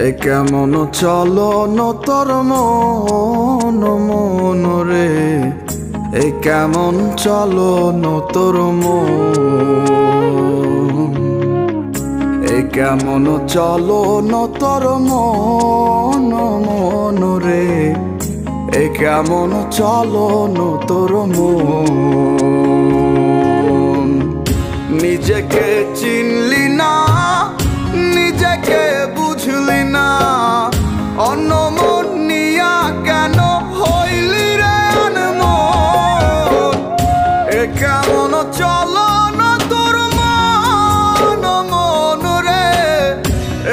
এ কেমন চলন তোর মন মন রে, এ কেমন চলন তোর মন, এ কেমন চলন তোর মন মন রে, এ কেমন চলন তোর মন। নিজেকে চিনলি না, নিজেকে বুঝলি না, অন্য মন নিয়া কেন হইলি রে অনমন। এ কেমন চলন তোর মন মন রে,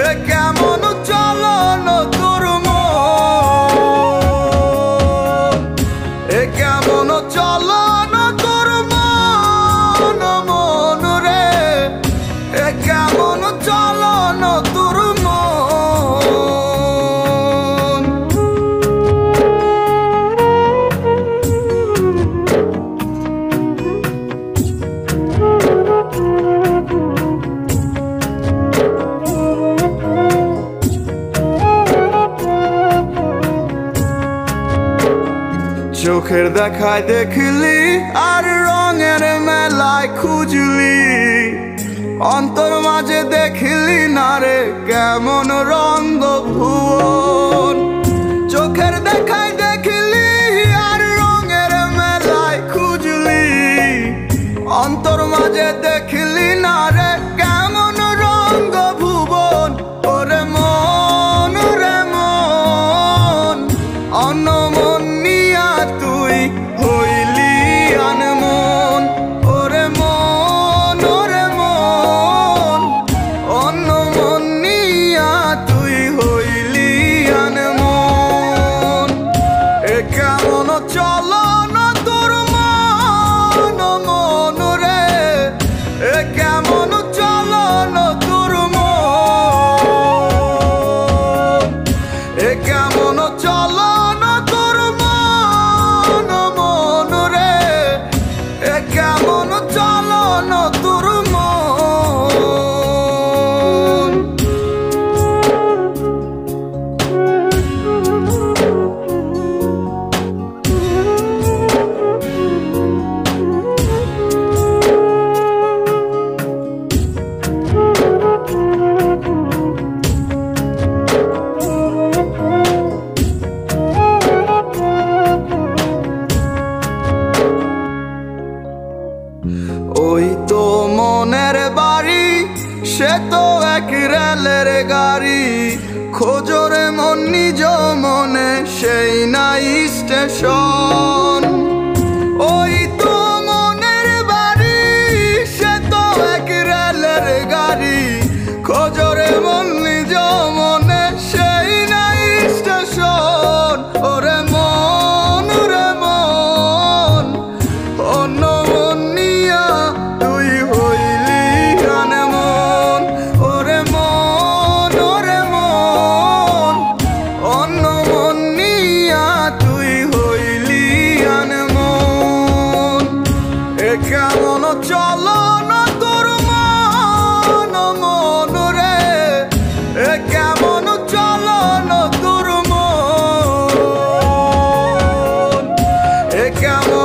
এ কেমন চলন তোর মন, এ কেমন চলন তোর মন মন রে, এ কেমন চলন তোর মন। চোখের দেখায় দেখলি আর রঙের মেলায় খুঁজলি, অন্তর মাঝে দেখলি না রে কেমন রঙ্গ ভুবন। চোখের দেখায় দেখলি আর রঙের মেলায় খুঁজলি, অন্তর মাঝে দেখলি না রে কেমন রঙ্গ ভুবন। ওরে মন রে মন, অন্য মন নিয়া তুই হইলি আনমন। ওরে মন ওরে মন, অন্য মন নিয়া তুই হইলি আনমন। এ কেমন চলন তোর মন মন রে, এ কেমন চলন তোর মন, এ কেমন চলন তোর মন মন রে, এ কেমন চলন তোর মন। ওই তো মনের বাড়ি, সে তো এক রেলের গাড়ি, খোঁজরে মন নিজ মনে সেই নাই স্টেশন। ওই তো মনের বাড়ি, সে তো এক রেলের গাড়ি, খোঁজরে মন নিজ মনে সেই নাই স্টেশন। ওরে মন রে মন, অন্য মন নিয়া তুই হইলি আনমন। ওরে মন ওরে মন, অন্য মন নিয়া তুই হইলি আনমন। এ কেমন চলন তোর মন মন রে, এ কেমন চলন তোর মন, এ কেমন